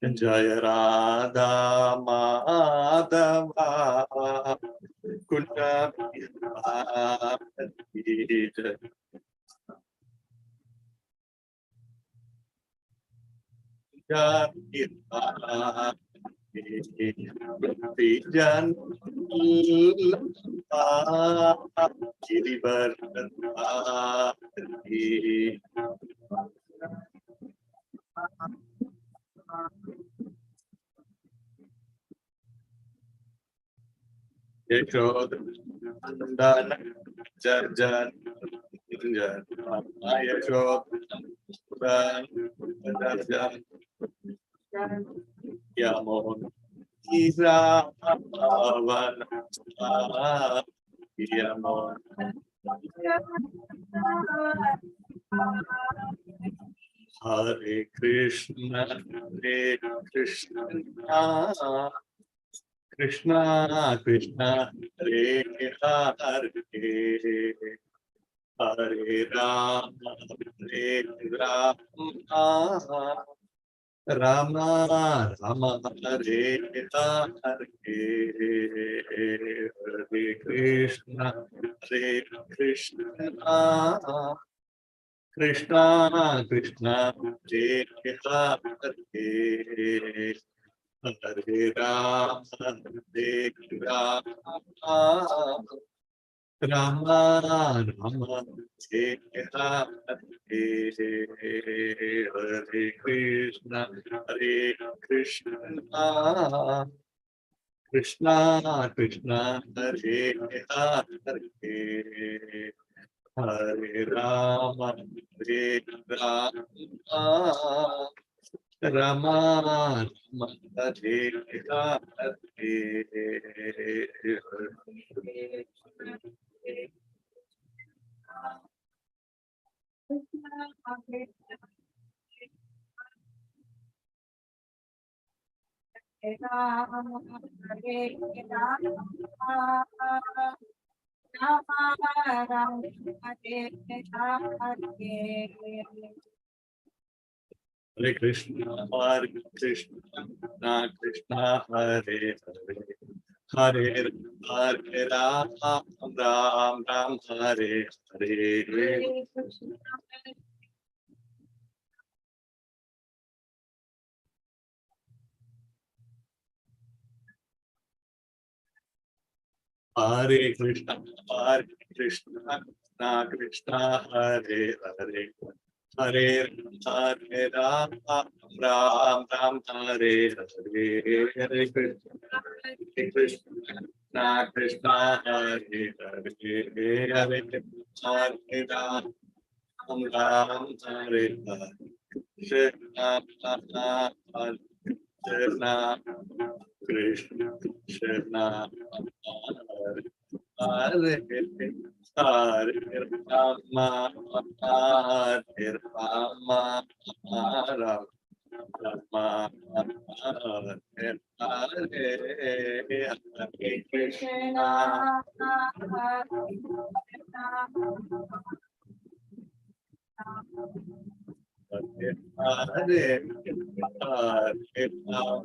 जय राधा माधवा कुंज जन यशोदन जन जन यशोदन जन यमोन ईरावन यमोन हरे कृष्ण कृष्णा कृष्णा हरे हरे हरे राम राम राम हरे हरे हरे कृष्ण कृष्णा कृष्णा कृष्णा हरे हरे हरे राम राम राम हरे हरे कृष्ण कृष्णा कृष्णा हरे हरे हरे राम राम हरे हरे कृष्ण कृष्ण हरे हरे हरे हरे राम राम राम हरे हरे हरे कृष्ण कृष्ण हरे हरे हरे हरे राम राम राम हरे हरे हरे कृष्ण कृष्ण हरे हरे हरे हरे राम राम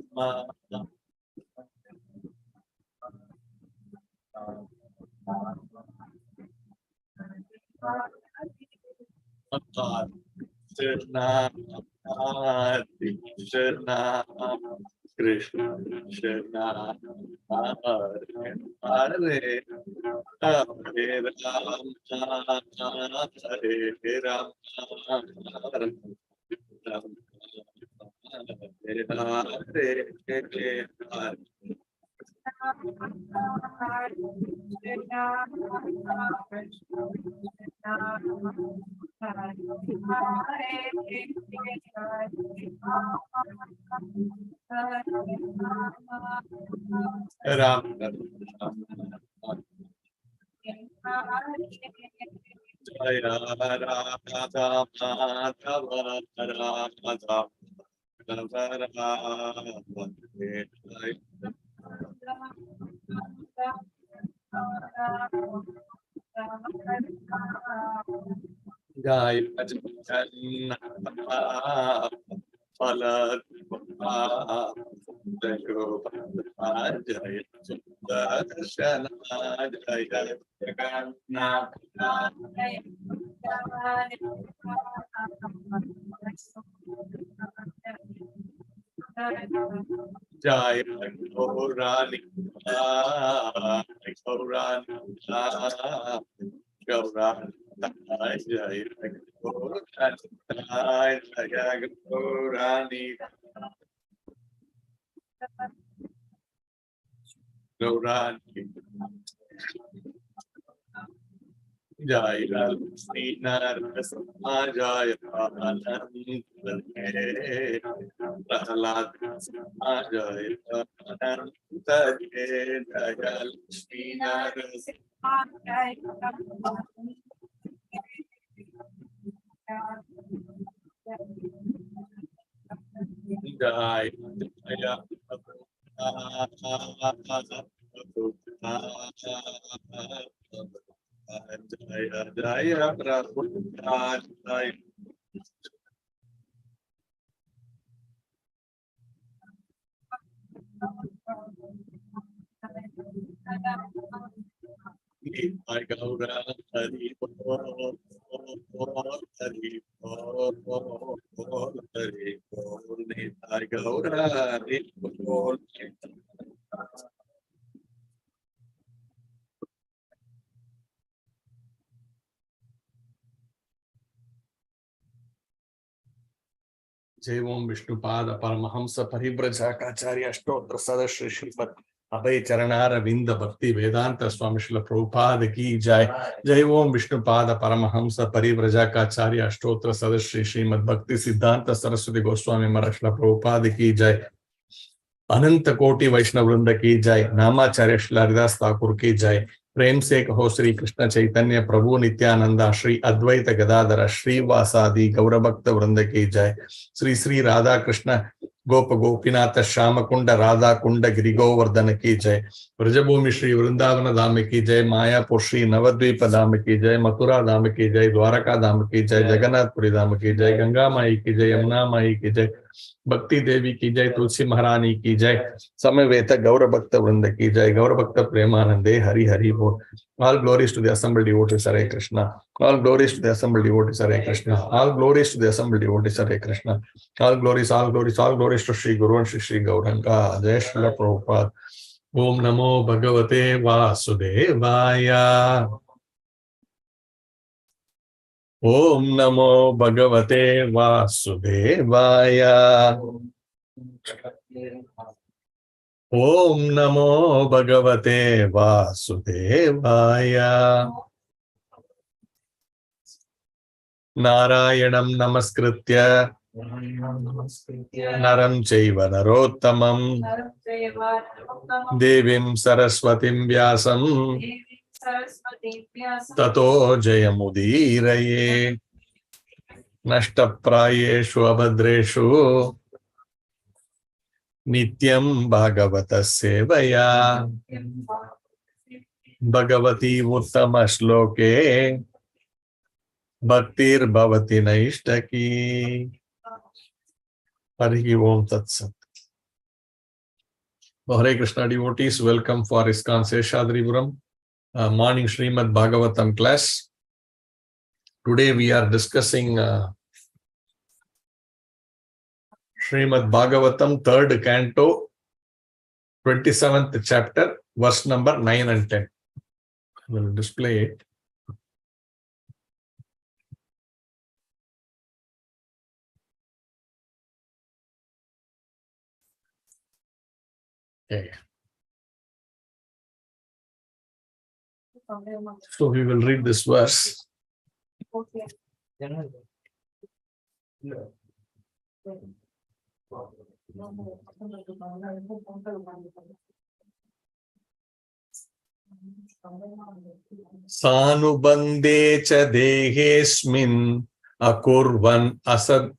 हरे हरे कृष्ण कृष्ण हरे हरे राम हरे राम राम हरे हरे कृष्ण हरे हरे कृष्ण कृष्ण हरे हरे हरे राम हरे Ram Ram Jaya Radha Madhava Radha Jai Bhajan Phalad Jai Sudarshana Jai Jagannath Jai Gaurani Gaurani Gaurani Jai Gaurani Gaurani Jai Sri Narasma Jai Prahlad Jai Jai Sri Narasma Jai Jaya Jaya Jaya Prabhu Jai Jai Gaura Hari Bol Hari Bol Hari Bol Jai Gaura Hari Bol Jai Om Vishnupada Paramahamsa Parivrajakaacharya Ashtotra Sadashri Srimad Abhay Charanara Vinda Bhakti Vedanta Swami Srila Prabhupada Ki Jai. Jai Om Vishnupada Paramahamsa Parivrajakaacharya Ashtotra Sadashri Srimad Bhakti Siddhanta Saraswati Goswami Maharaj Srila Prabhupada Ki Jai. अनंत कोटि वैष्णव वृंद की जय. नामाचार्य श्री हरिदास ठाकुर की जय. प्रेम से कहो श्री कृष्ण चैतन्य प्रभु नित्यानंदा श्री अद्वैत गदाधर श्रीवासादि गौरभक्त वृंद की जय. श्री श्री राधा कृष्ण गोप गोपीनाथ श्याम कुंड राधा कुंड गिरि गोवर्धन की जय. ब्रजभूमि श्री वृंदावन धाम की जय. मायापुर श्री नवद्वीप धाम की जय. मथुरा धाम की जय. द्वारका धाम की जय. जगन्नाथपुरी धाम की जय. गंगा माई की जय. यमुना माई की जय. भक्ति देवी की जय. तुलसी महारानी की जय. समवेत गौर भक्त वृंद की जय. गौर भक्त प्रेमानंदे हरि हरि बोल. All glories to the assembled devotees, Hare Krishna. All glories to the assembled devotees, Hare Krishna. All glories to the assembled devotees, Hare Krishna. All glories, all glories, all glories to Sri Guru and Sri Gauranga. Jai Srila Prabhupada. Om Namo Bhagavate Vasudevaya. Om Namo Bhagavate Vasudevaya. Om Namo Bhagavate Vasudevaya. Narayanam Namaskritya Naram Chaiva Narottamam Devim Saraswatim Vyasam Tato Jayamudiraye. Nashtaprayeshu Abhadreshu Nityam Bhagavata Sevaya Bhagavati Uttama Shloke Bhaktir Bhavati Naishtaki. Hari Om Tat Sat. Hare Krishna devotees, welcome for ISKCON Seshadripuram morning Srimad Bhagavatam class. Today we are discussing Srimad Bhagavatam, 3rd canto, 27th chapter, verse number 9 and 10. I will display it. Okay. So we will read this verse. Okay. Sanubandhe cha dehesmin akurvan asad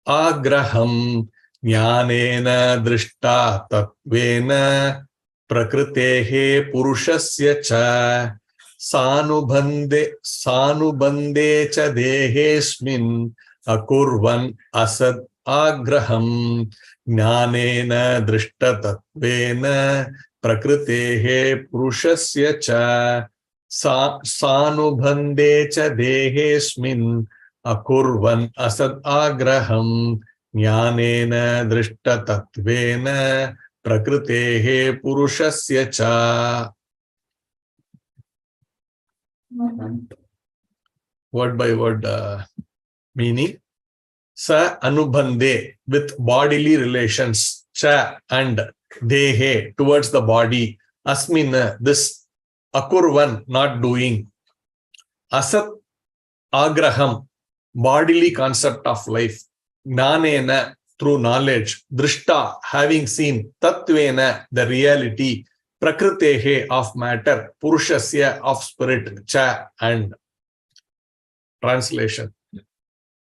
agraham jnanena drishta tatvena prakritehe purushasya cha. Sanubandhe cha dehesmin akurvan asad agraham jnanena drishta tatvena prakritehe purushasya cha. Sanubandhe cha dehesmin akurvan asad agraham jnanena drishta tatvena prakritehe purushasya cha. Word by word meaning. Sa anubandhe, with bodily relations, cha and dehe, towards the body, asmin, this, akurvan, not doing, asat agraham, bodily concept of life, jnanena, through knowledge, drishta, having seen, tatvena, the reality, prakritehe, of matter, purushasya, of spirit, cha and. Translation.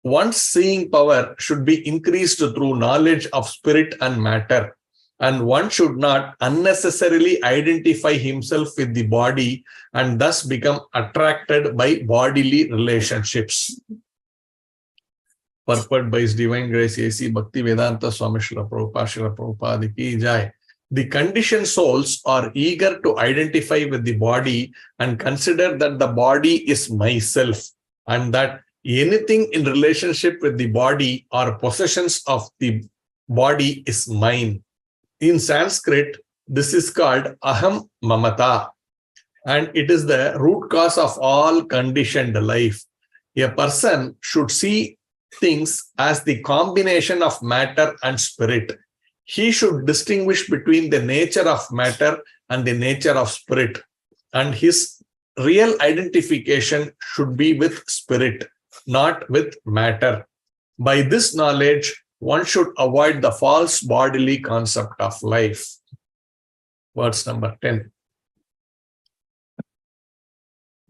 One's seeing power should be increased through knowledge of spirit and matter, and one should not unnecessarily identify himself with the body and thus become attracted by bodily relationships. Purport by His Divine Grace A.C. Bhaktivedanta Swami Srila Prabhupada Srila Prabhupada Ki Jai. The conditioned souls are eager to identify with the body and consider that the body is myself, and that anything in relationship with the body or possessions of the body is mine. In Sanskrit, this is called aham mamata, and it is the root cause of all conditioned life. A person should see things as the combination of matter and spirit. He should distinguish between the nature of matter and the nature of spirit, and his real identification should be with spirit, not with matter. By this knowledge, one should avoid the false bodily concept of life. Verse number 10.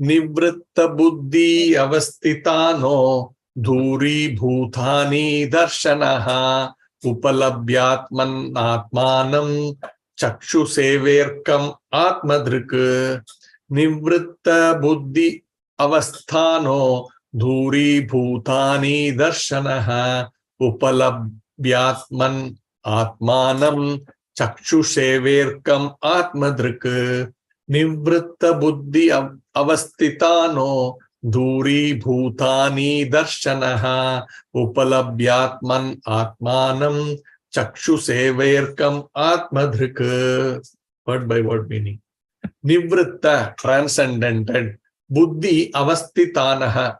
Nivritta buddhi avastitano dhuri bhutani darshanaha upalabhyatman atmanam chakshu severkam atmadrik. Nivritta buddhi avasthano dhuri bhutani darshanaha upalabhyatman atmanam chakshu severkam atmadrik. Nivritta buddhi avastitano dhuri bhutani darshanaha upalabhyatman atmanam chakshu severkam atmadrik. Word by word meaning. Nivritta, transcendented. Buddhi avastitanaha.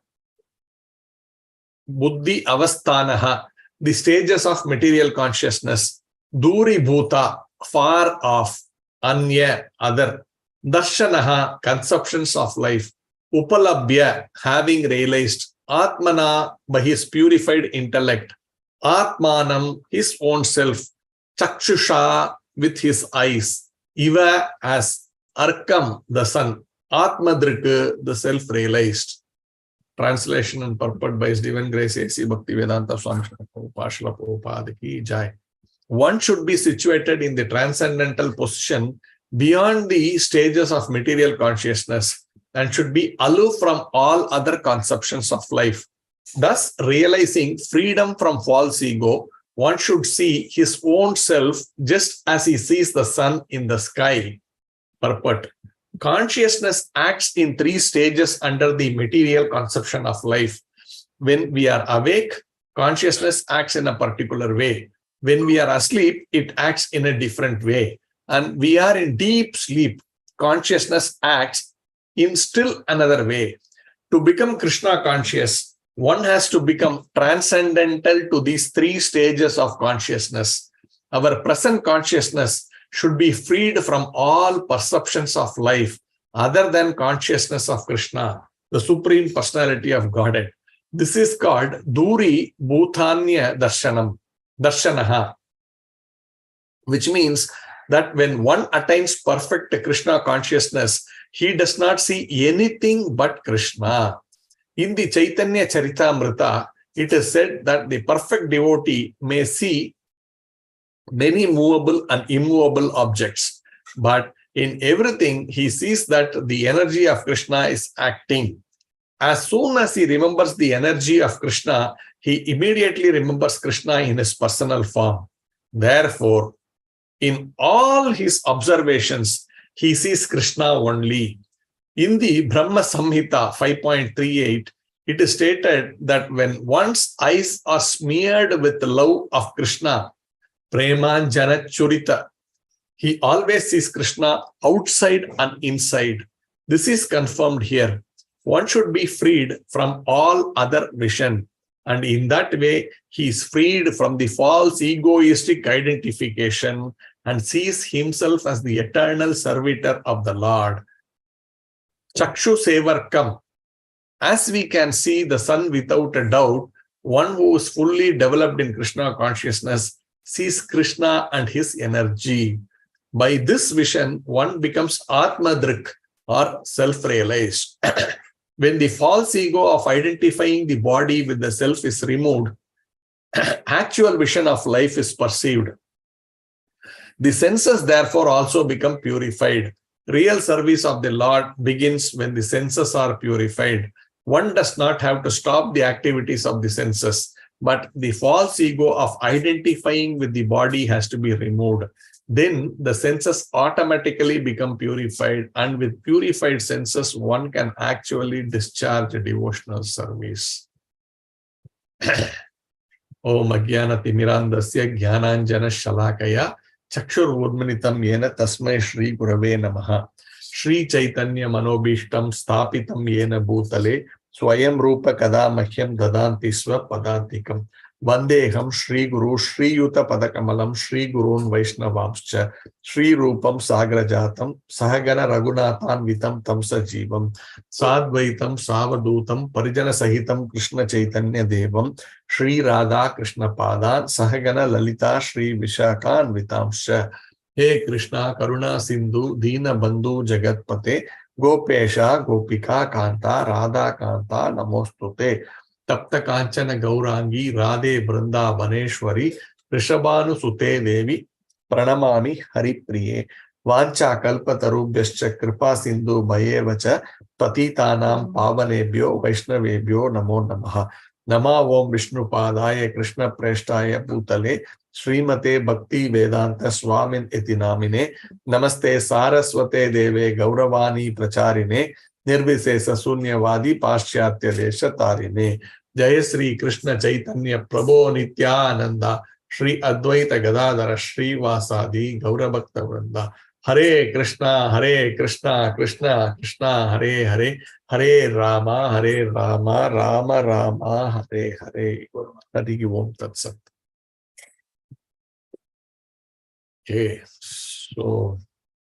Buddhi avasthanaha, the stages of material consciousness. Duri bhuta, far off. Anya, other. Darshanaha, conceptions of life. Upalabhya, having realized. Atmana, by his purified intellect. Atmanam, his own self. Chakshusha, with his eyes. Iva, as. Arkam, the sun. Atmadrik, the self-realized. Translation and purport by His Divine Grace A.C. Bhaktivedanta Swami Srila Prabhupada Ki Jai. One should be situated in the transcendental position beyond the stages of material consciousness and should be aloof from all other conceptions of life. Thus, realizing freedom from false ego, one should see his own self just as he sees the sun in the sky. Purport. Consciousness acts in three stages under the material conception of life. When we are awake, consciousness acts in a particular way. When we are asleep, it acts in a different way. And we are in deep sleep, consciousness acts in still another way. To become Krishna conscious, one has to become transcendental to these three stages of consciousness. Our present consciousness should be freed from all perceptions of life other than consciousness of Krishna, the Supreme Personality of Godhead. This is called Duri Bhutanya Darshanaha, which means that when one attains perfect Krishna consciousness, he does not see anything but Krishna. In the Chaitanya Charitamrita, it is said that the perfect devotee may see many movable and immovable objects, but in everything he sees that the energy of Krishna is acting. As soon as he remembers the energy of Krishna, he immediately remembers Krishna in his personal form. Therefore, in all his observations, he sees Krishna only. In the Brahma Samhita 5.38, it is stated that when one's eyes are smeared with the love of Krishna, Premanjana Churita, he always sees Krishna outside and inside. This is confirmed here. One should be freed from all other vision. And in that way, he is freed from the false egoistic identification and sees himself as the eternal servitor of the Lord. Chakshu Sevarkam. As we can see the sun without a doubt, one who is fully developed in Krishna consciousness sees Krishna and his energy. By this vision, one becomes Atmadrik or self-realized. When the false ego of identifying the body with the self is removed, actual vision of life is perceived. The senses therefore also become purified. Real service of the Lord begins when the senses are purified. One does not have to stop the activities of the senses, but the false ego of identifying with the body has to be removed. Then the senses automatically become purified, and with purified senses, one can actually discharge a devotional service. Om Ajnana Timirandasya Jnananjana Shalakaya Chakshur Udmanitam Yena Tasmai Shri Gurave Namaha. Shri Chaitanya Manobishtam Stapitam Yena Bhutale Swayam Rupa Kadamahyam Dadanti Swa Padantikam. Vandeham Shri Guru Shri Yuta Padakamalam Shri Gurun Vaishnavamscha Shri Rupam Sagrajatam Sahagana Raghunathan Vitam Tamsa Jeevam Sadvaitam Savadutam Parijana Sahitam Krishna Chaitanya Devam Shri Radha Krishna Padan Sahagana Lalita Shri Vishakan Vitamscha. He Krishna Karuna Sindhu Dina Bandhu Jagatpate Gopesha Gopika Kanta Radha Kanta Namostute Tapta Kanchana Gaurangi Radhe Branda Baneshwari Rishabhanu Sute Devi Pranamami Hari Priye Vancha Kalpatarubhyascha Kripa Sindhu Bhayevacha Patitanam Pavanebhyo Vaishnavebhyo Namo Namaha. Nama Om Vishnu Padaya Krishna Preshtaya Bhutale Srimate Bhakti Vedanta Swamin Etinamine Namaste Saraswate Deve Gauravani Pracharine Nirvisesa Sunyavadi Paschatya Desha Tarine. Jaya Sri Krishna Chaitanya Prabho Nityananda Shri Advaita Gadadara Shri Vasadi Gaurabhakta Vranda. Hare Krishna Krishna Krishna Hare Hare Hare Rama Rama Rama Hare Hare. Hari Om Tat Sat. Okay, so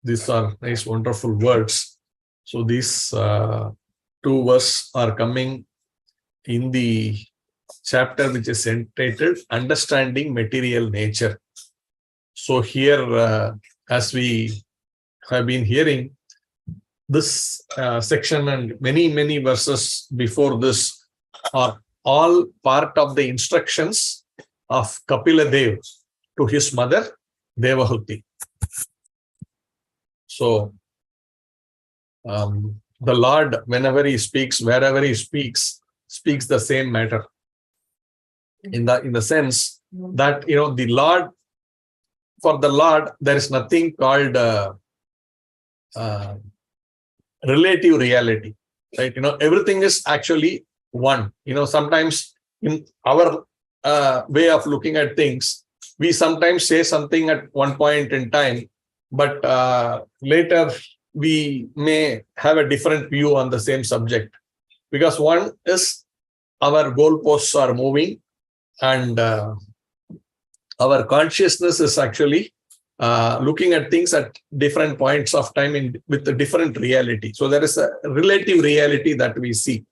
these are nice, wonderful words. So these two verses are coming in the chapter which is entitled Understanding Material Nature. So here, as we have been hearing, this section and many verses before this are all part of the instructions of Kapila Dev to his mother Devahuti. So the Lord, whenever he speaks, wherever he speaks the same matter. In the sense that, the Lord, for the Lord, there is nothing called relative reality, right? Everything is actually one. Sometimes in our way of looking at things, we sometimes say something at one point in time, but later we may have a different view on the same subject, because one is our goalposts are moving, and our consciousness is actually looking at things at different points of time with a different reality. So there is a relative reality that we see.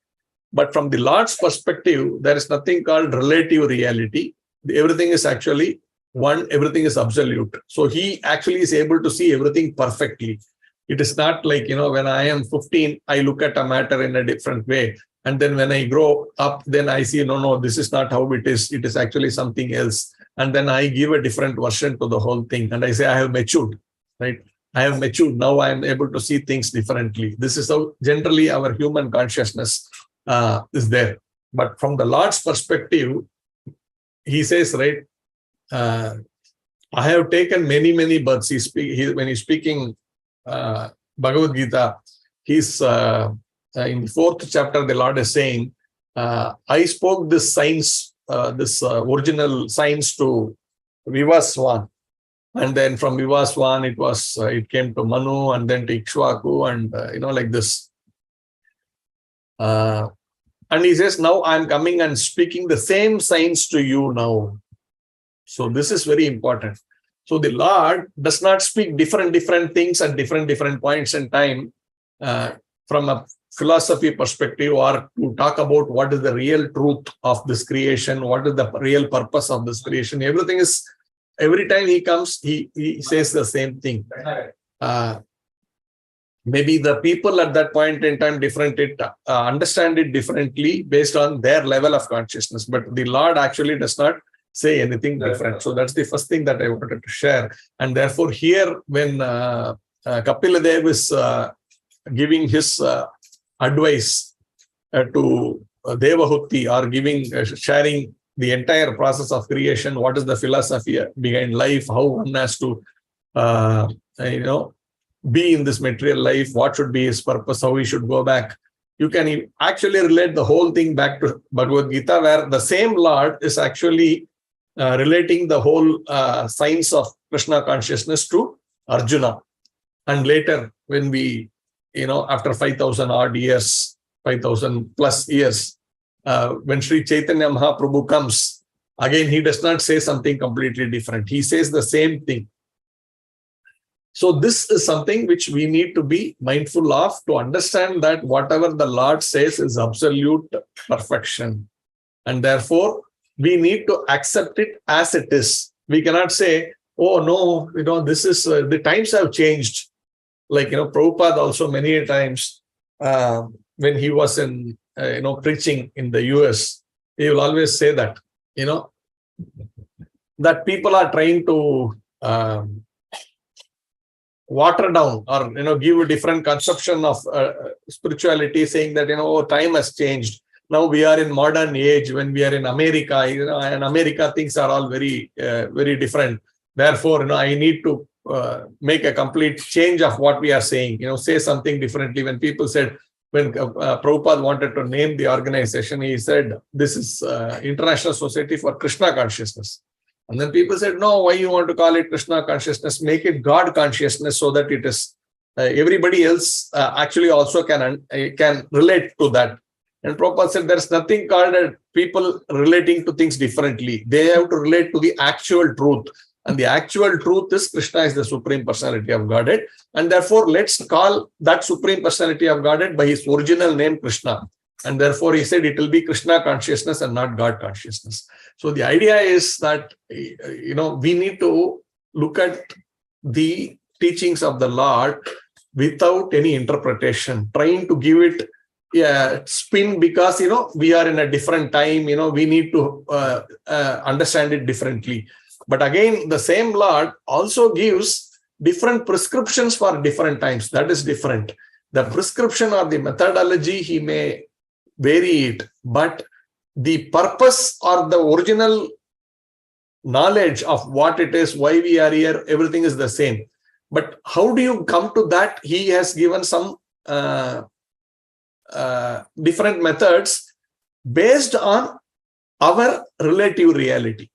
But from the Lord's perspective, there is nothing called relative reality. Everything is actually One, everything is absolute. So he actually is able to see everything perfectly. It is not like, when I am 15, I look at a matter in a different way. And then when I grow up, then I see, no, this is not how it is. It is actually something else. And then I give a different version to the whole thing. And I say, I have matured, right? I have matured. Now I am able to see things differently. This is how generally our human consciousness is there. But from the Lord's perspective, he says, right, I have taken many, many births. When he's speaking Bhagavad Gita, he's in the 4th chapter, the Lord is saying, I spoke this science, original science to Vivaswan. And then from Vivaswan, it came to Manu and then to Ikshvaku and, like this. And he says, now I'm coming and speaking the same science to you now. So this is very important. So the Lord does not speak different things at different points in time from a philosophy perspective, or to talk about what is the real truth of this creation, what is the real purpose of this creation. Every time he comes, he says the same thing. Maybe the people at that point in time understand it differently based on their level of consciousness. But the Lord actually does not say anything different. So that's the first thing that I wanted to share. And therefore here, when Kapila Dev is giving his advice to Devahuti, or sharing the entire process of creation, what is the philosophy behind life, how one has to, be in this material life, what should be his purpose, how he should go back. You can actually relate the whole thing back to Bhagavad Gita, where the same Lord is actually relating the whole science of Krishna consciousness to Arjuna. And later, when we, after 5,000 odd years, 5,000 plus years, when Sri Chaitanya Mahaprabhu comes, again, he does not say something completely different. He says the same thing. So this is something which we need to be mindful of, to understand that whatever the Lord says is absolute perfection. And therefore, we need to accept it as it is. We cannot say, oh no, this is, the times have changed. Like, Prabhupada also many times, when he was in, preaching in the US, he will always say that, that people are trying to water down or, give a different conception of spirituality, saying that, time has changed. Now we are in modern age. When we are in America, in America, things are all very, very different. Therefore, I need to make a complete change of what we are saying, say something differently. When people said, when Prabhupada wanted to name the organization, he said, this is International Society for Krishna Consciousness. And then people said, no, why you want to call it Krishna consciousness? Make it God consciousness, so that it is everybody else actually also can relate to that. And Prabhupada said, there's nothing called people relating to things differently. They have to relate to the actual truth. And the actual truth is Krishna is the Supreme Personality of Godhead. And therefore, let's call that Supreme Personality of Godhead by his original name, Krishna. And therefore, he said it will be Krishna consciousness and not God consciousness. So the idea is that, we need to look at the teachings of the Lord without any interpretation, trying to give it spin because, we are in a different time, we need to understand it differently. But again, the same Lord also gives different prescriptions for different times. That is different. The prescription or the methodology, he may vary it, but the purpose or the original knowledge of what it is, why we are here, everything is the same. But how do you come to that? He has given some different methods based on our relative reality,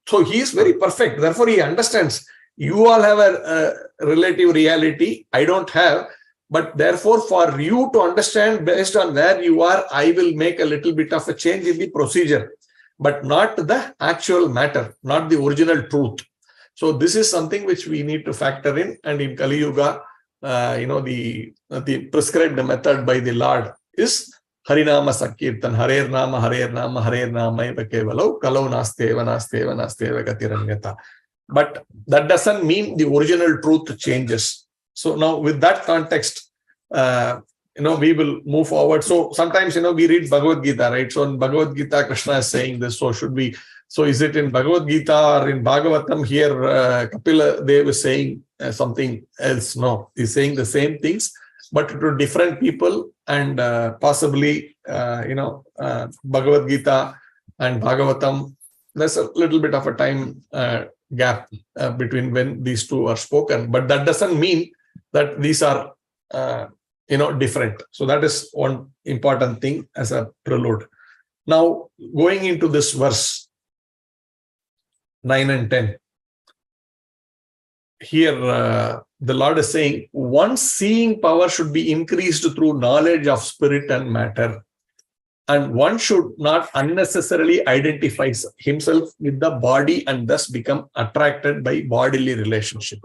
So he is very perfect. Therefore, he understands you all have a relative reality. I don't have. But therefore, for you to understand based on where you are, I will make a little bit of a change in the procedure, but not the actual matter, not the original truth. So this is something which we need to factor in. And in Kali Yuga, the prescribed method by the Lord is Harinama Sankirtan, Harer Nama, Harer Nama, Harer Nama, Eva Kevalau, Kalau Nasteva, Nasteva, Nasteva, Gatirangata. But that doesn't mean the original truth changes. So now with that context, we will move forward. So sometimes, we read Bhagavad Gita, right? So in Bhagavad Gita, Krishna is saying this. So so is it in Bhagavad Gita or in Bhagavatam here, Kapila Dev is saying something else? No, he's saying the same things, but to different people, and possibly, Bhagavad Gita and Bhagavatam, there's a little bit of a time gap between when these two are spoken, but that doesn't mean that these are, different. So that is one important thing as a prelude. Now, going into this verse 9 and 10, here the Lord is saying, one's seeing power should be increased through knowledge of spirit and matter, and one should not unnecessarily identify himself with the body and thus become attracted by bodily relationship.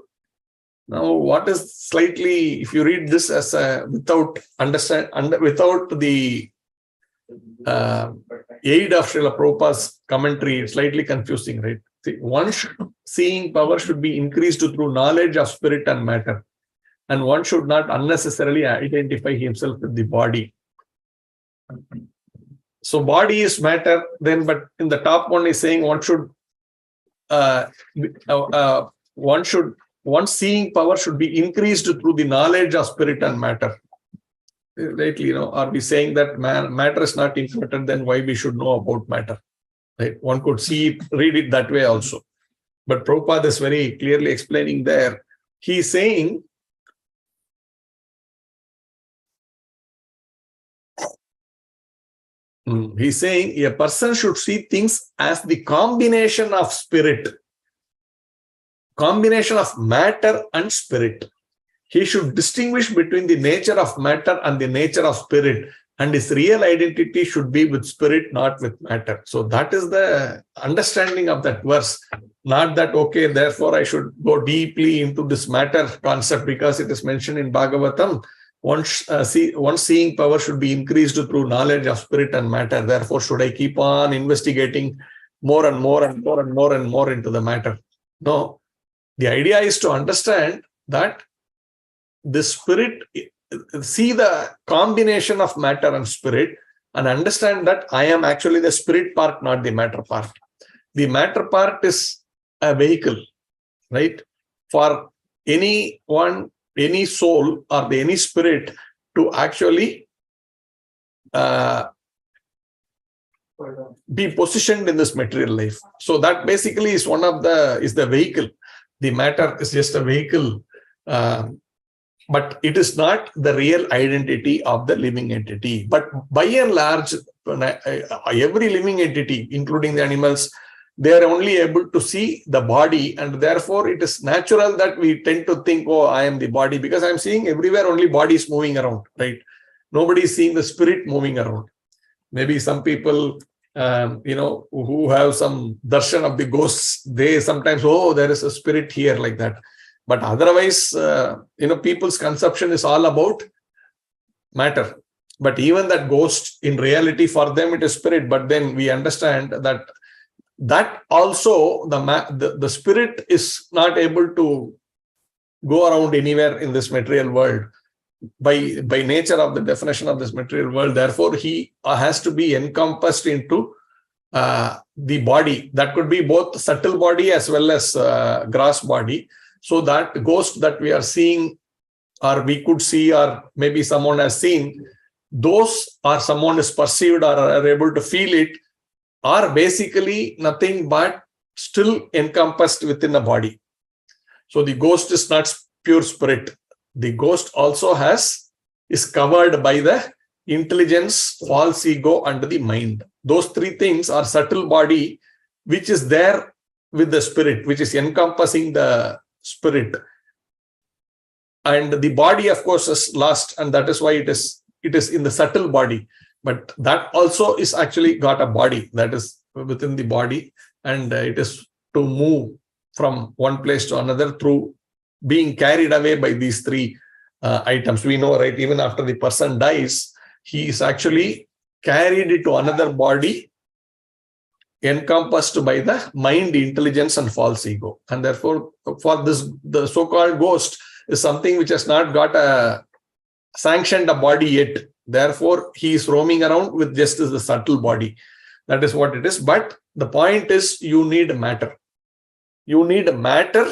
Now, what is slightly, if you read this as without the aid of Srila Prabhupada's commentary, it's slightly confusing, right? See, seeing power should be increased through knowledge of spirit and matter, and one should not unnecessarily identify himself with the body. So body is matter, then, but in the top one is saying one's seeing power should be increased through the knowledge of spirit and matter. Rightly, are we saying that matter is not important, then why we should know about matter? Right? One could read it that way also. But Prabhupada is very clearly explaining there. He's saying, a person should see things as the combination of matter and spirit. He should distinguish between the nature of matter and the nature of spirit, and his real identity should be with spirit, not with matter. So that is the understanding of that verse. Not that, okay, therefore I should go deeply into this matter concept because it is mentioned in Bhagavatam. One's seeing power should be increased through knowledge of spirit and matter. Therefore, should I keep on investigating more and more and more and more and more into the matter? No. The idea is to understand that the spirit, see the combination of matter and spirit, and understand that I am actually the spirit part, not the matter part. The matter part is a vehicle, right? For anyone, any soul or any spirit to actually be positioned in this material life. So that basically is the vehicle. The matter is just a vehicle, but it is not the real identity of the living entity. But by and large, every living entity, including the animals, they are only able to see the body, and therefore it is natural that we tend to think, oh, I am the body, because I'm seeing everywhere only bodies moving around, right? Nobody is seeing the spirit moving around. Maybe some people, who have some darshan of the ghosts, they sometimes, oh, there is a spirit here, like that. But otherwise, people's conception is all about matter. But even that ghost, in reality, for them it is spirit. But then we understand that also the spirit is not able to go around anywhere in this material world by nature of the definition of this material world. Therefore, he has to be encompassed into the body. That could be both subtle body as well as gross body. So that ghost that we are seeing, or we could see, or maybe someone has seen, those, or someone is perceived or are able to feel it, are basically nothing but still encompassed within the body. So the ghost is not pure spirit. The ghost also is covered by the intelligence, false ego, and the mind. Those three things are subtle body, which is there with the spirit, which is encompassing the spirit. And the body, of course, is lost, and that is why it is in the subtle body. But that also is actually got a body that is within the body, and it is to move from one place to another through being carried away by these three items. We know, right, even after the person dies, he is actually carried to another body encompassed by the mind, intelligence, and false ego. And therefore, for this, the so-called ghost is something which has not got sanctioned a body yet. Therefore, he is roaming around with just the subtle body. That is what it is. But the point is, you need matter. You need matter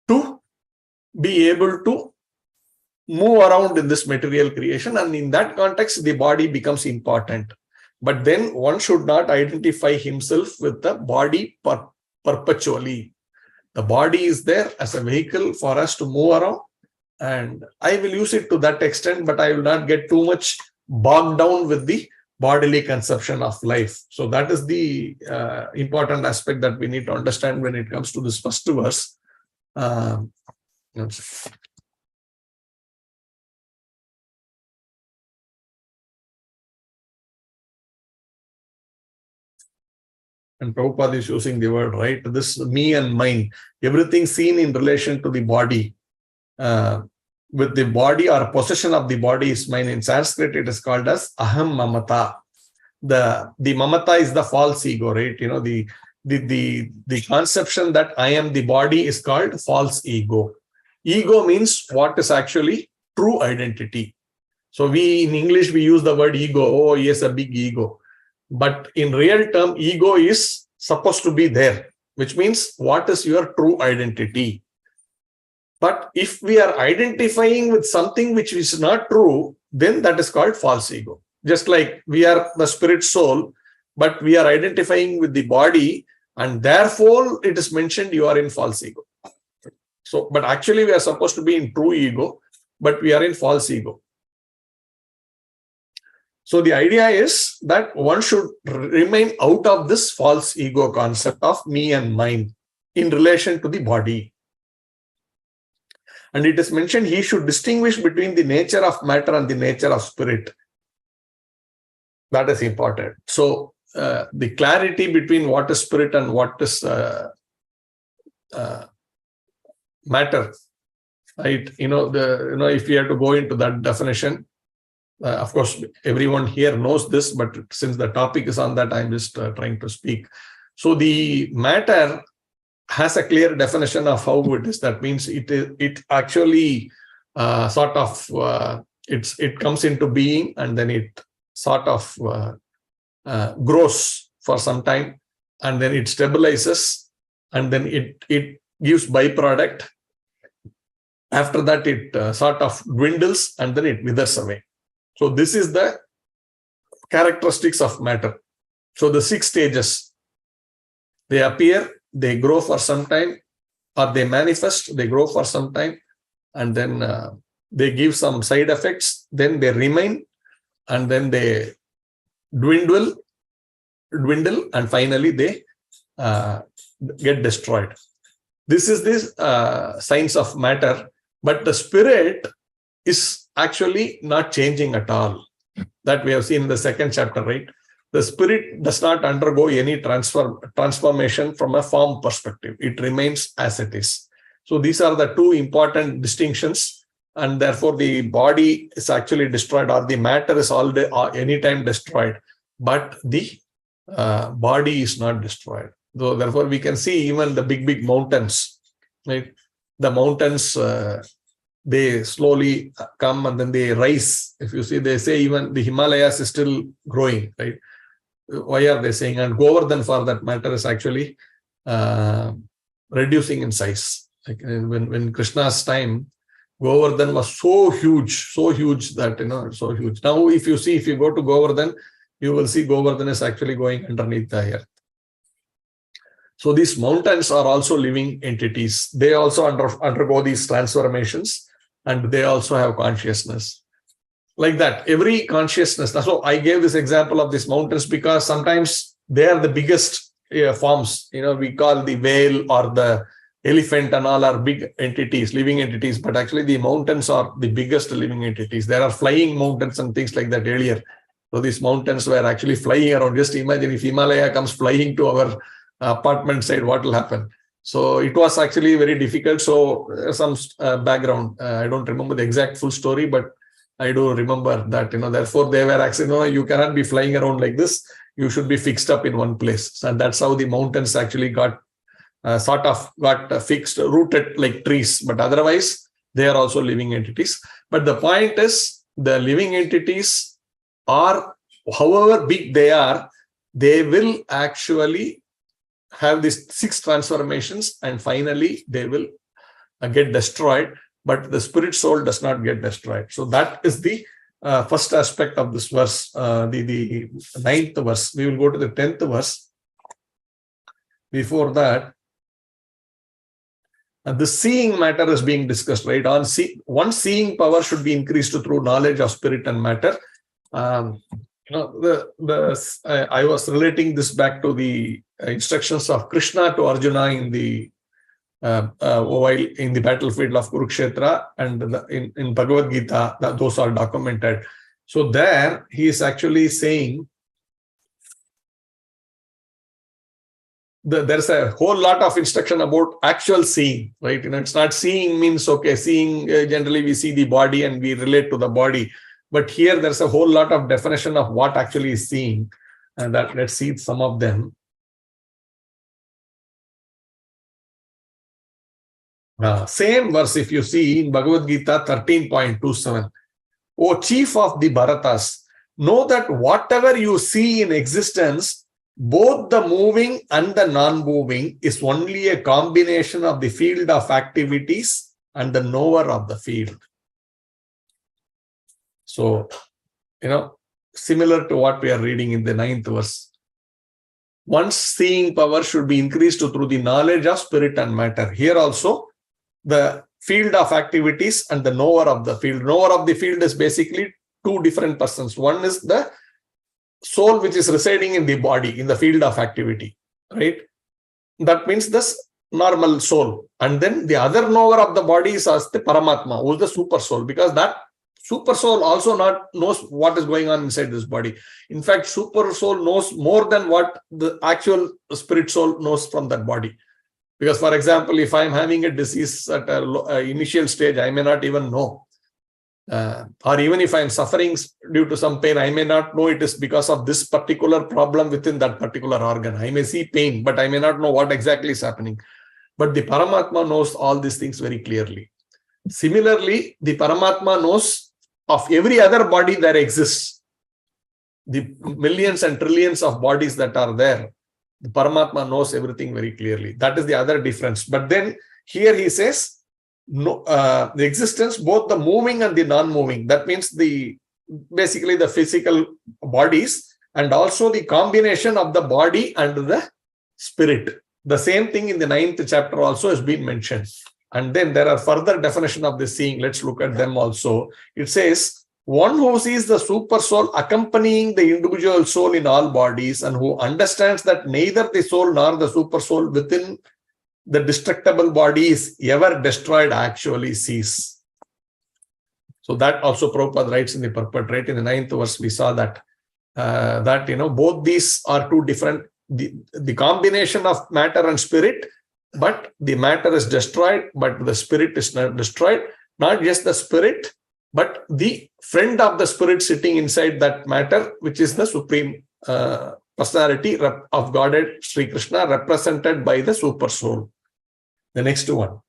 to be able to move around in this material creation. And in that context, the body becomes important. But then one should not identify himself with the body perpetually. The body is there as a vehicle for us to move around. And I will use it to that extent, but I will not get too much bogged down with the bodily conception of life. So that is the important aspect that we need to understand when it comes to this first verse. And Prabhupada is using the word, right? This me and mine, everything seen in relation to the body, with the body or possession of the body is mine. In Sanskrit, it is called as aham mamata. The mamata is the false ego, right? You know, the conception that I am the body is called false ego. Ego means what is actually true identity. So in English, we use the word ego. Oh, yes, a big ego. But in real term, ego is supposed to be there, which means what is your true identity. But if we are identifying with something which is not true, then that is called false ego. Just like we are the spirit soul, but we are identifying with the body, and therefore it is mentioned you are in false ego. So, but actually we are supposed to be in true ego, but we are in false ego. So the idea is that one should remain out of this false ego concept of me and mine in relation to the body. And it is mentioned he should distinguish between the nature of matter and the nature of spirit. That is important. So the clarity between what is spirit and what is matter, right? If you have to go into that definition, of course, everyone here knows this, but since the topic is on that, I'm just trying to speak. So the matter has a clear definition of how it is. That means it actually it comes into being, and then it sort of grows for some time, and then it stabilizes, and then it gives byproduct. After that, it sort of dwindles, and then it withers away. So this is the characteristics of matter. So the 6 stages, they appear, they grow for some time, or they manifest, they grow for some time, and then they give some side effects, then they remain, and then they dwindle, and finally they get destroyed. This is this science of matter, but the spirit is actually not changing at all. That we have seen in the 2nd chapter, right? The spirit does not undergo any transformation from a form perspective. It remains as it is. So these are the 2 important distinctions, and therefore the body is actually destroyed, or the matter is all day, anytime destroyed, but the body is not destroyed. So therefore we can see even the big mountains, right? The mountains, they slowly come and then they rise. If you see, they say even the Himalayas is still growing, right? Why are they saying? And Govardhan, for that matter, is actually reducing in size. Like when Krishna's time, Govardhan was so huge that, so huge. Now, if you go to Govardhan, you will see Govardhan is actually going underneath the earth. So these mountains are also living entities. They also undergo these transformations, and they also have consciousness. Like that, every consciousness. So I gave this example of these mountains because sometimes they are the biggest forms. We call the whale or the elephant and all are big entities, living entities, but actually the mountains are the biggest living entities. There are flying mountains and things like that earlier. So these mountains were actually flying around. Just imagine if Himalaya comes flying to our apartment side, what will happen? So it was actually very difficult. So some background, I don't remember the exact full story, but I do remember that, therefore they were actually, no, you cannot be flying around like this. You should be fixed up in one place. And that's how the mountains actually got fixed, rooted like trees. But otherwise, they are also living entities. But the point is, the living entities are, however big they are, they will actually have these 6 transformations, and finally they will get destroyed. But the spirit soul does not get destroyed. So that is the first aspect of this verse, the 9th verse. We will go to the 10th verse. Before that, the seeing matter is being discussed, right? One seeing power should be increased through knowledge of spirit and matter. I was relating this back to the instructions of Krishna to Arjuna in the while in the battlefield of Kurukshetra, and in Bhagavad Gita, those are documented. So there he is actually saying there's a whole lot of instruction about actual seeing, right? It's not seeing means, okay, seeing, generally we see the body and we relate to the body. But here there's a whole lot of definition of what actually is seeing. And that, let's see some of them. Same verse, if you see in Bhagavad Gita 13.27. O chief of the Bharatas, know that whatever you see in existence, both the moving and the non-moving, is only a combination of the field of activities and the knower of the field. So, similar to what we are reading in the 9th verse. One's seeing power should be increased through the knowledge of spirit and matter. Here also, the field of activities and the knower of the field. Knower of the field is basically 2 different persons. One is the soul which is residing in the body, in the field of activity, right? That means this normal soul. And then the other knower of the body is as the Paramatma, who is the super soul, because that super soul also knows what is going on inside this body. In fact, super soul knows more than what the actual spirit soul knows from that body. Because, for example, if I'm having a disease at an initial stage, I may not even know. Or even if I'm suffering due to some pain, I may not know it is because of this particular problem within that particular organ. I may see pain, but I may not know what exactly is happening. But the Paramatma knows all these things very clearly. Similarly, the Paramatma knows of every other body that exists. The millions and trillions of bodies that are there. The Paramatma knows everything very clearly. That is the other difference. But then here he says, the existence, both the moving and the non-moving. That means basically the physical bodies, and also the combination of the body and the spirit. The same thing in the 9th chapter also has been mentioned. And then there are further definition of the seeing. Let's look at them also. It says, one who sees the super soul accompanying the individual soul in all bodies, and who understands that neither the soul nor the super soul within the destructible body is ever destroyed, actually sees. So that also Prabhupada writes in the purport, right? In the 9th verse, we saw that, both these are 2 different, the combination of matter and spirit, but the matter is destroyed, but the spirit is not destroyed. Not just the spirit, but the friend of the spirit sitting inside that matter, which is the supreme personality of Godhead, Sri Krishna, represented by the super soul. The next one.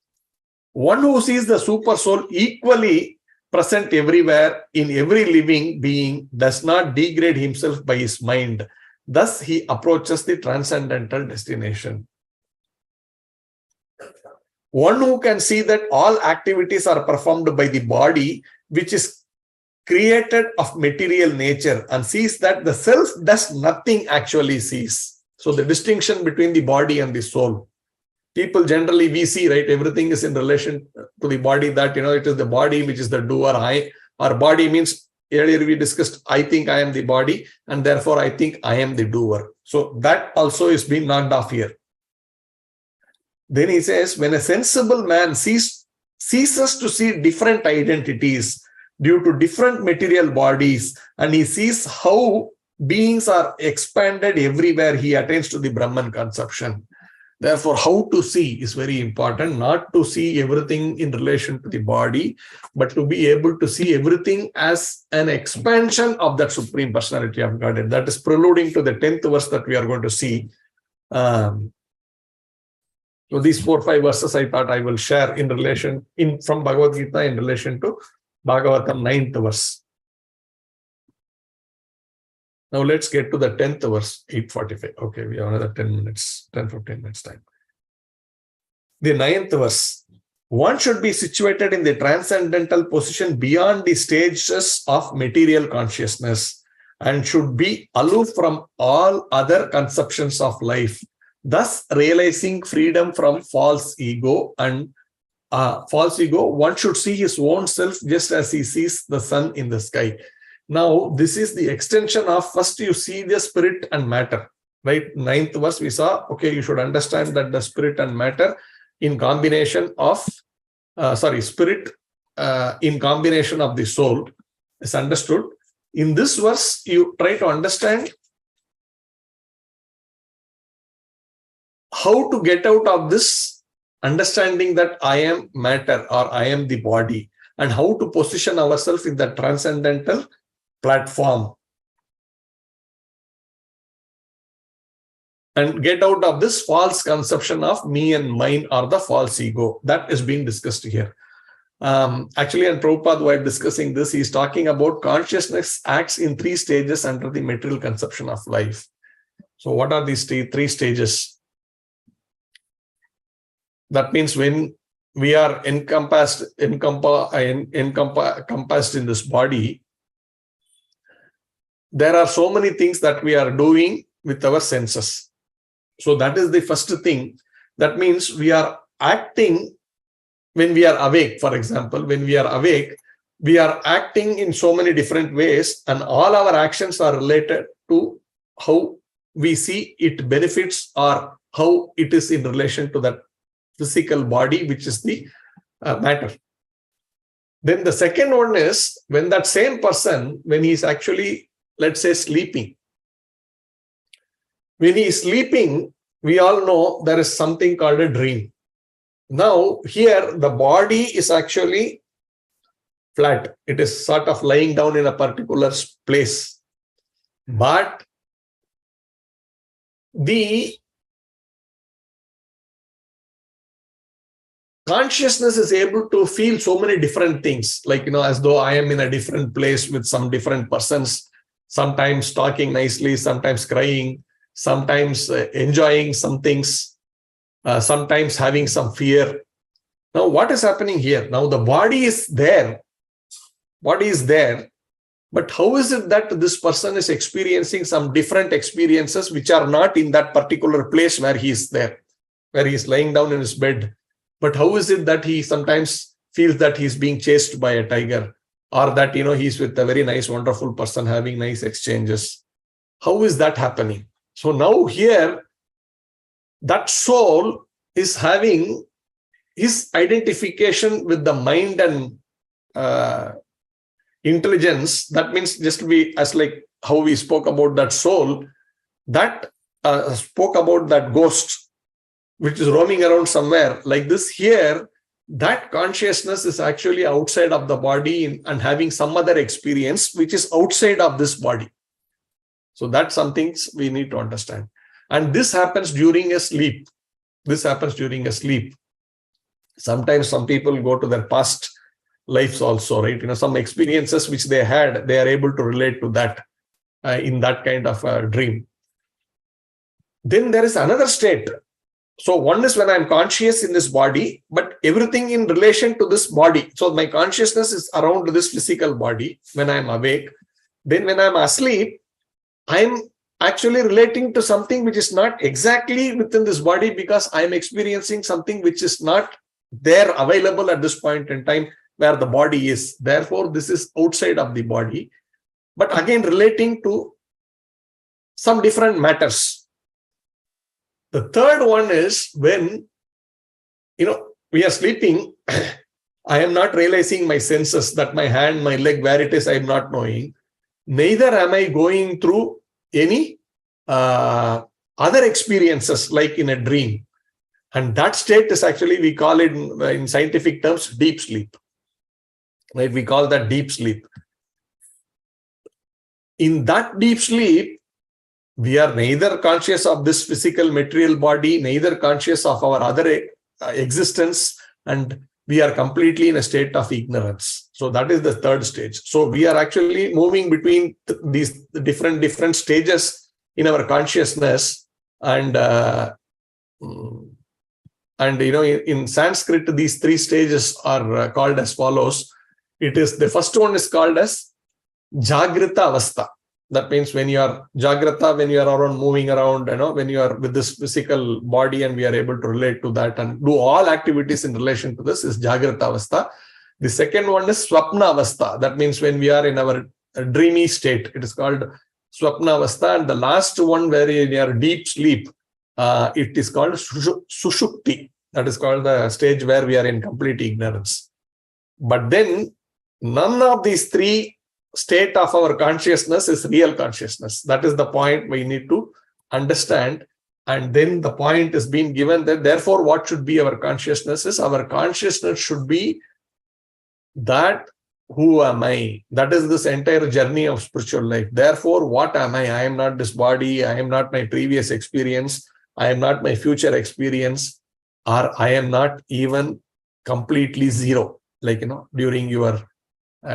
One who sees the super soul equally present everywhere in every living being does not degrade himself by his mind. Thus, he approaches the transcendental destination. One who can see that all activities are performed by the body, which is created of material nature, and sees that the self does nothing, actually sees. So the distinction between the body and the soul. People generally, we see, right, everything is in relation to the body, that, it is the body which is the doer. Our body means, earlier we discussed, I think I am the body, and therefore I think I am the doer. So that also is being knocked off here. Then he says, when a sensible man ceases to see different identities due to different material bodies, and he sees how beings are expanded everywhere, he attains to the Brahman conception. Therefore, how to see is very important, not to see everything in relation to the body, but to be able to see everything as an expansion of that Supreme Personality of Godhead. That is preluding to the 10th verse that we are going to see. So these 4 or 5 verses I thought I will share in relation from Bhagavad Gita in relation to Bhagavatam 9th verse. Now let's get to the 10th verse, 8:45. Okay, we have another 10 minutes, 10-15 minutes time. The 9th verse. One should be situated in the transcendental position beyond the stages of material consciousness and should be aloof from all other conceptions of life, thus realizing freedom from false ego. And one should see his own self just as he sees the sun in the sky. Now, this is the extension of first you see the spirit and matter, right? 9th verse we saw, okay, you should understand that the spirit and matter in combination of, spirit in combination of the soul is understood. In this verse, you try to understand how to get out of this understanding that I am matter or I am the body, and how to position ourselves in the transcendental platform and get out of this false conception of me and mine or the false ego. That is being discussed here. Actually, and Prabhupada, while discussing this, he is talking about consciousness acts in 3 stages under the material conception of life. So what are these 3 stages? That means when we are encompassed in this body, there are so many things that we are doing with our senses. So that is the first thing. That means we are acting when we are awake. For example, when we are awake, we are acting in so many different ways, and all our actions are related to how we see it benefits or how it is in relation to that physical body, which is the matter. Then the second one is when that same person, when he is actually, let's say, sleeping. When he is sleeping, we all know there is something called a dream. Now, here the body is actually flat. It is sort of lying down in a particular place. But the consciousness is able to feel so many different things, like, as though I am in a different place with some different persons, sometimes talking nicely, sometimes crying, sometimes enjoying some things, sometimes having some fear. Now, what is happening here? Now, the body is there. Body is there. But how is it that this person is experiencing some different experiences which are not in that particular place where he is there, where he is lying down in his bed? But how is it that he sometimes feels that he's being chased by a tiger, or that, he's with a very nice, wonderful person having nice exchanges? How is that happening? So now here, that soul is having his identification with the mind and intelligence. That means, just to be as like how we spoke about that soul, that spoke about that ghost which is roaming around somewhere like this. Here, that consciousness is actually outside of the body and having some other experience which is outside of this body. So that's something we need to understand. And this happens during a sleep. This happens during a sleep. Sometimes some people go to their past lives also, right? Some experiences which they had, they are able to relate to that in that kind of a dream. Then there is another state. So one is when I'm conscious in this body, but everything in relation to this body. So my consciousness is around this physical body when I'm awake. Then when I'm asleep, I'm actually relating to something which is not exactly within this body, because I'm experiencing something which is not there available at this point in time where the body is. Therefore, this is outside of the body, but again relating to some different matters. The third one is when, we are sleeping, I am not realizing my senses, that my hand, my leg, where it is, I am not knowing. Neither am I going through any other experiences like in a dream. And that state is actually, we call it in scientific terms, deep sleep. Right? We call that deep sleep. In that deep sleep, we are neither conscious of this physical material body, neither conscious of our other existence, and we are completely in a state of ignorance. So that is the third stage. So we are actually moving between these different stages in our consciousness, and in Sanskrit, these three stages are called as follows. The first one is called as Jagrita Avastha. That means when you are Jagrata, when you are around, moving around, when you are with this physical body and we are able to relate to that and do all activities in relation to this, is Jagrata Avastha. The second one is Swapna Avastha. That means when we are in our dreamy state, it is called Swapna Avastha. And the last one, where we are deep sleep, it is called Sushupti. That is called the stage where we are in complete ignorance. But then none of these three state of our consciousness is real consciousness. That is the point we need to understand. And then the point is being given that, therefore, what should be our consciousness is, our consciousness should be that, who am I? That is this entire journey of spiritual life. Therefore, what am I? I am not this body. I am not my previous experience. I am not my future experience. Or I am not even completely zero. Like, during your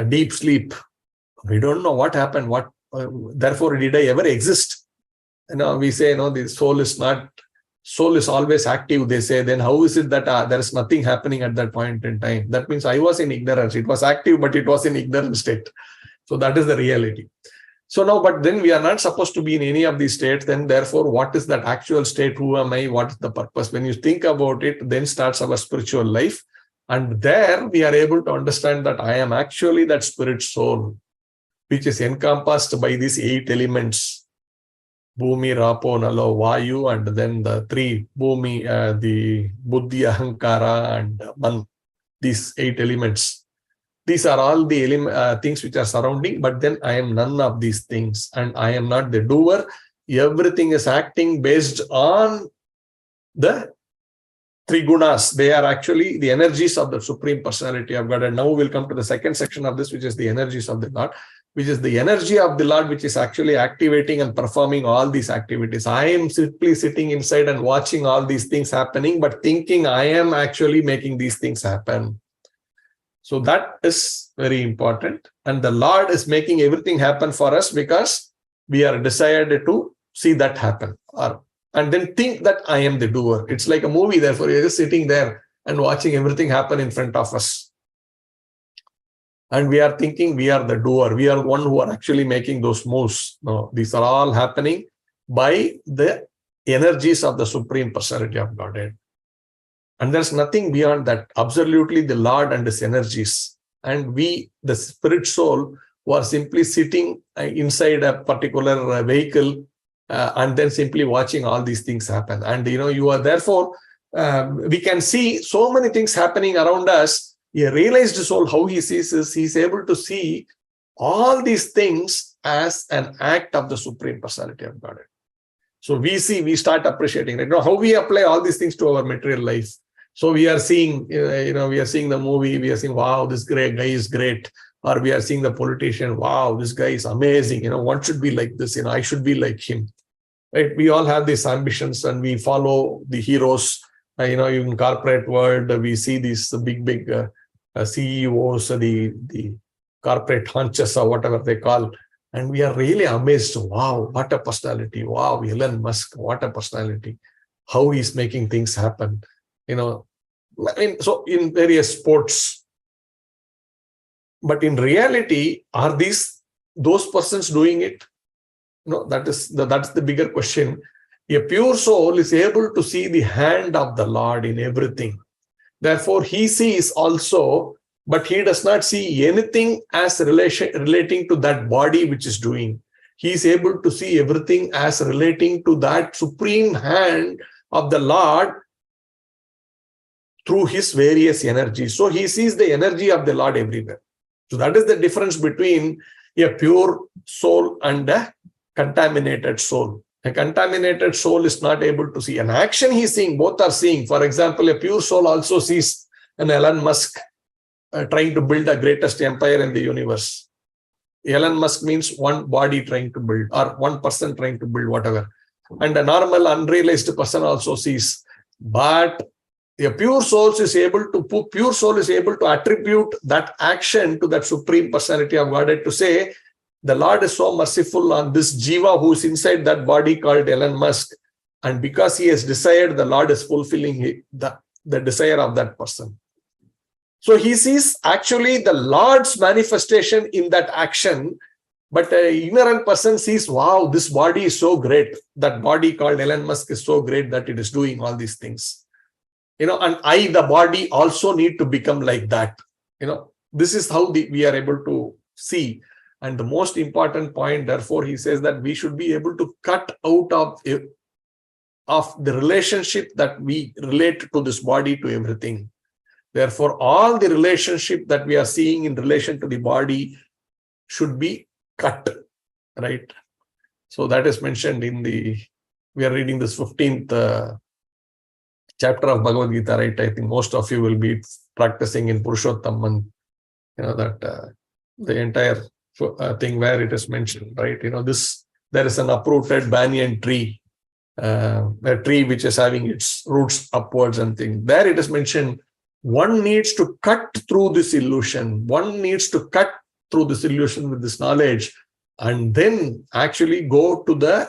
deep sleep, we don't know what happened. Therefore, did I ever exist? We say, the soul is always active. They say, then how is it that there is nothing happening at that point in time? That means I was in ignorance. It was active, but it was in ignorant state. So that is the reality. So now, but then we are not supposed to be in any of these states. Then therefore, what is that actual state? Who am I? What is the purpose? When you think about it, then starts our spiritual life. And there we are able to understand that I am actually that spirit soul, which is encompassed by these 8 elements: Bhumi, Rapo, Nalo, Vayu, and then the 3 Bhumi, the Buddhi, Ahankara, and Man. These 8 elements. These are all the things which are surrounding, but then I am none of these things, and I am not the doer. Everything is acting based on the 3 gunas. They are actually the energies of the Supreme Personality of God. And now we'll come to the second section of this, which is the energies of the Lord, which is the energy of the Lord, which is actually activating and performing all these activities. I am simply sitting inside and watching all these things happening, but thinking I am actually making these things happen. So that is very important. And the Lord is making everything happen for us because we are decided to see that happen. And then think that I am the doer. It's like a movie, therefore you're just sitting there and watching everything happen in front of us. And we are thinking we are the doer. We are the one who are actually making those moves. No, these are all happening by the energies of the Supreme Personality of Godhead. And there's nothing beyond that. Absolutely the Lord and his energies. And we, the spirit soul, who are simply sitting inside a particular vehicle and then simply watching all these things happen. And you are therefore, we can see so many things happening around us. A realized soul, how he sees is, he's able to see all these things as an act of the Supreme Personality of Godhead. So we start appreciating it. How we apply all these things to our material life. So we are seeing, we are seeing the movie, we are seeing, wow, this great guy is great. Or we are seeing the politician, wow, this guy is amazing. One should be like this, I should be like him. Right? We all have these ambitions and we follow the heroes. In corporate world, we see these big CEOs, the corporate hunches or whatever they call. And we are really amazed. Wow, what a personality. Wow, Elon Musk, what a personality. How he's making things happen. So in various sports. But in reality, are those persons doing it? That's the bigger question. A pure soul is able to see the hand of the Lord in everything. Therefore, he sees also, but he does not see anything as relating to that body which is doing. He is able to see everything as relating to that supreme hand of the Lord through his various energies. So he sees the energy of the Lord everywhere. So that is the difference between a pure soul and a contaminated soul. A contaminated soul is not able to see. An action he's seeing, both are seeing. For example, a pure soul also sees an Elon Musk trying to build the greatest empire in the universe. Elon Musk means one body trying to build, or one person trying to build, whatever. And a normal unrealized person also sees. But a pure soul is able to attribute that action to that Supreme Personality of Godhead, to say, the Lord is so merciful on this Jiva who is inside that body called Elon Musk. And because he has desired, the Lord is fulfilling the desire of that person. So he sees actually the Lord's manifestation in that action, but an ignorant person sees, wow, this body is so great. That body called Elon Musk is so great that it is doing all these things. And I, the body, also need to become like that. This is how we are able to see. And the most important point, therefore, he says that we should be able to cut out of the relationship that we relate to this body to everything. Therefore, all the relationship that we are seeing in relation to the body should be cut, right? So that is mentioned in we are reading this 15th chapter of Bhagavad Gita, right? I think most of you will be practicing in Purushottam, that the entire thing where it is mentioned, right? There is an uprooted banyan tree, a tree which is having its roots upwards and things. There it is mentioned, one needs to cut through this illusion. One needs to cut through this illusion with this knowledge, and then actually go to to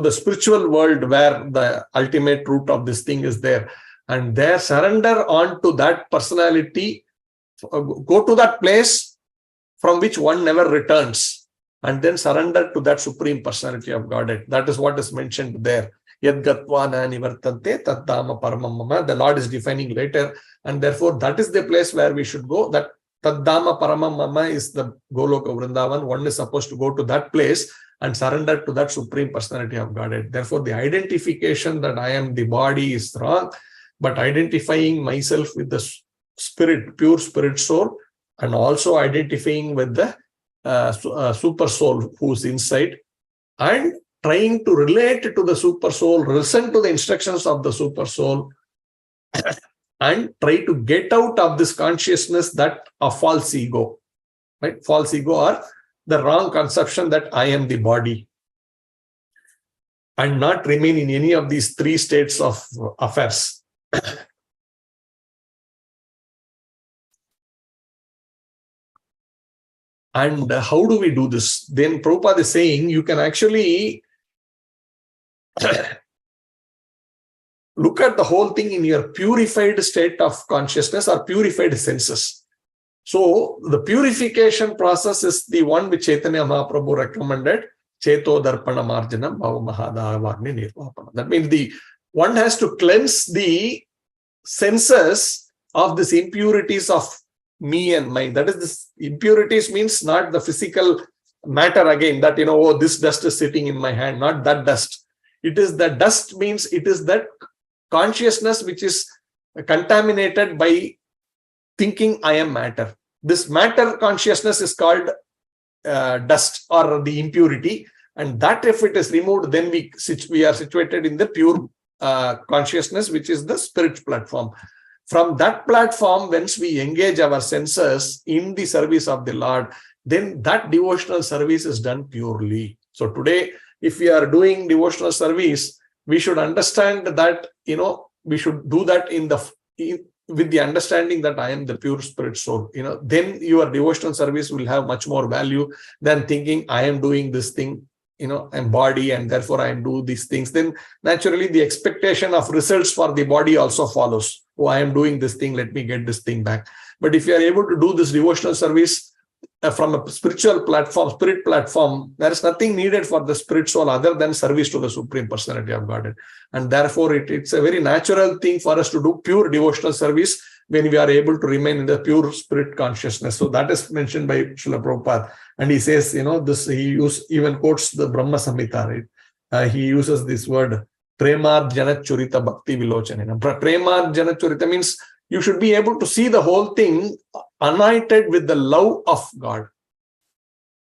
the spiritual world where the ultimate root of this thing is there, and there surrender on to that personality, go to that place from which one never returns, and then surrender to that Supreme Personality of Godhead. That is what is mentioned there. Yadgatva na nivartante taddama paramam mama. The Lord is defining later, and therefore that is the place where we should go. That taddama paramam mama is the Goloka Vrindavan. One is supposed to go to that place and surrender to that Supreme Personality of Godhead. Therefore, the identification that I am the body is wrong, but identifying myself with the spirit, pure spirit soul, and also identifying with the super soul who's inside, and trying to relate to the super soul, listen to the instructions of the super soul, and try to get out of this consciousness that a false ego, right? False ego, or the wrong conception that I am the body, and not remain in any of these three states of affairs. And how do we do this? Then Prabhupada is saying you can actually look at the whole thing in your purified state of consciousness or purified senses. So the purification process is the one which Chaitanya Mahaprabhu recommended, Cheto Darpana Marjanam Bhava Mahadavagni Nirvapana. That means one has to cleanse the senses of these impurities of me and mind. That is, this impurities means not the physical matter again, that, oh, this dust is sitting in my hand, not that dust. It is the dust, means it is that consciousness which is contaminated by thinking I am matter. This matter consciousness is called dust or the impurity, and that if it is removed, then we are situated in the pure consciousness, which is the spirit platform. From that platform, once we engage our senses in the service of the Lord, then that devotional service is done purely. So today, if we are doing devotional service, we should understand that, we should do that with the understanding that I am the pure spirit soul. Then your devotional service will have much more value than thinking I am doing this thing, I'm body, and therefore I am doing these things. Then naturally the expectation of results for the body also follows. Oh, I am doing this thing, let me get this thing back. But if you are able to do this devotional service from a spiritual platform, spirit platform, there is nothing needed for the spirit soul other than service to the Supreme Personality of Godhead. And therefore it's a very natural thing for us to do pure devotional service when we are able to remain in the pure spirit consciousness. So that is mentioned by Srila Prabhupada. And he says, this he even quotes the Brahma Samhita, right? He uses this word, Premarjana Churita Bhakti Vilochanena. Premarjana Churita means you should be able to see the whole thing anointed with the love of God.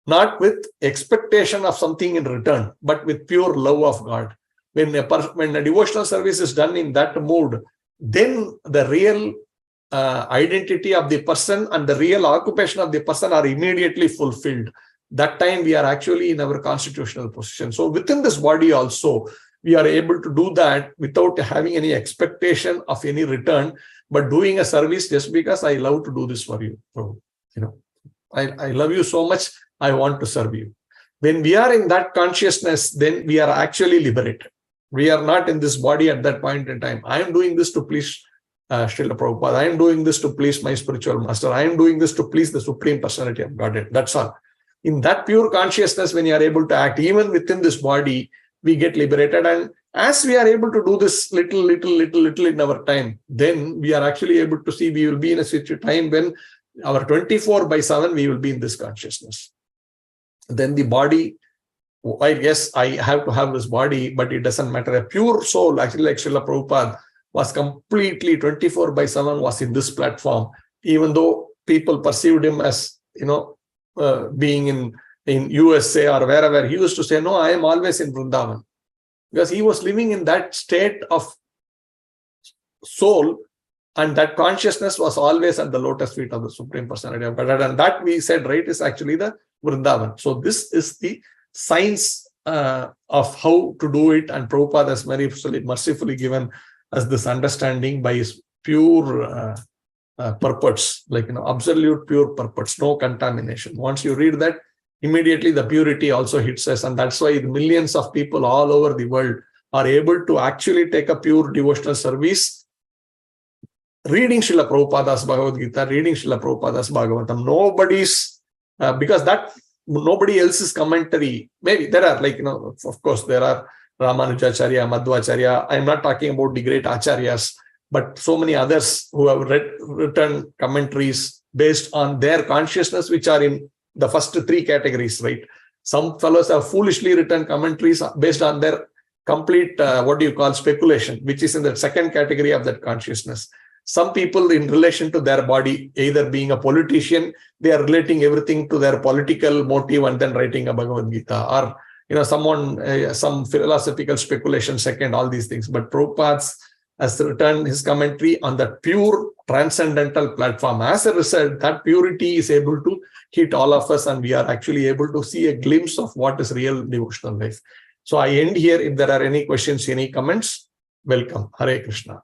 not with expectation of something in return, but with pure love of God. When a devotional service is done in that mood, then the real identity of the person and the real occupation of the person are immediately fulfilled. That time we are actually in our constitutional position. So within this body also, we are able to do that without having any expectation of any return, but doing a service just because I love to do this for you. So, I love you so much, I want to serve you. When we are in that consciousness, then we are actually liberated. We are not in this body at that point in time. I am doing this to please Srila Prabhupada. I am doing this to please my spiritual master. I am doing this to please the Supreme Personality of Godhead. That's all. In that pure consciousness, when you are able to act even within this body, we get liberated. And as we are able to do this little in our time, then we are actually able to see we will be in a time when our 24/7, we will be in this consciousness. Then the body, yes, I have to have this body, but it doesn't matter. A pure soul, actually like Srila Prabhupada, was completely 24/7 was in this platform, even though people perceived him as, being in USA or wherever. He used to say, no, I am always in Vrindavan, because he was living in that state of soul, and that consciousness was always at the lotus feet of the Supreme Personality of Godhead. And that, we said, right, is actually the Vrindavan. So this is the science of how to do it, and Prabhupada has very mercifully given us this understanding by his pure purports, like absolute pure purports, no contamination. Once you read that, immediately the purity also hits us, and that's why millions of people all over the world are able to actually take a pure devotional service, reading Srila Prabhupada's Bhagavad Gita, reading Srila Prabhupada's Bhagavatam. Nobody's, because that nobody else's commentary. Maybe there are, of course, there are Ramanujacharya, Madhvacharya. I'm not talking about the great acharyas, but so many others who have written commentaries based on their consciousness, which are in the first three categories, right? Some fellows have foolishly written commentaries based on their complete, speculation, which is in the second category of that consciousness. Some people, in relation to their body, either being a politician, they are relating everything to their political motive and then writing a Bhagavad Gita, or someone, some philosophical speculation second, all these things. But Prabhupada has written his commentary on the pure transcendental platform. As a result, that purity is able to hit all of us, and we are actually able to see a glimpse of what is real devotional life. So I end here. If there are any questions, any comments, welcome. Hare Krishna.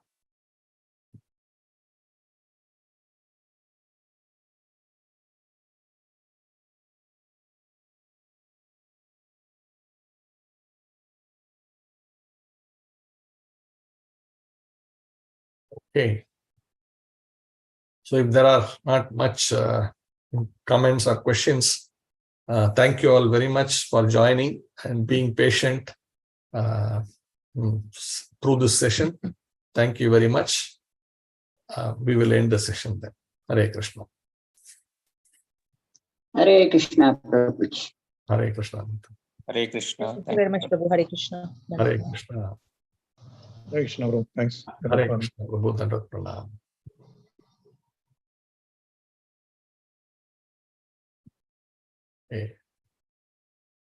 Okay. So if there are not much comments or questions, thank you all very much for joining and being patient through this session. Thank you very much. We will end the session then. Hare Krishna. Hare Krishna, Prabhuji. Hare Krishna. Hare Krishna. Thank you very much, Prabhu. Hare Krishna. Hare Krishna. Hare Krishna, bro. Thanks. Hare Krishna. Prabhu Dandavat Pranam. Okay.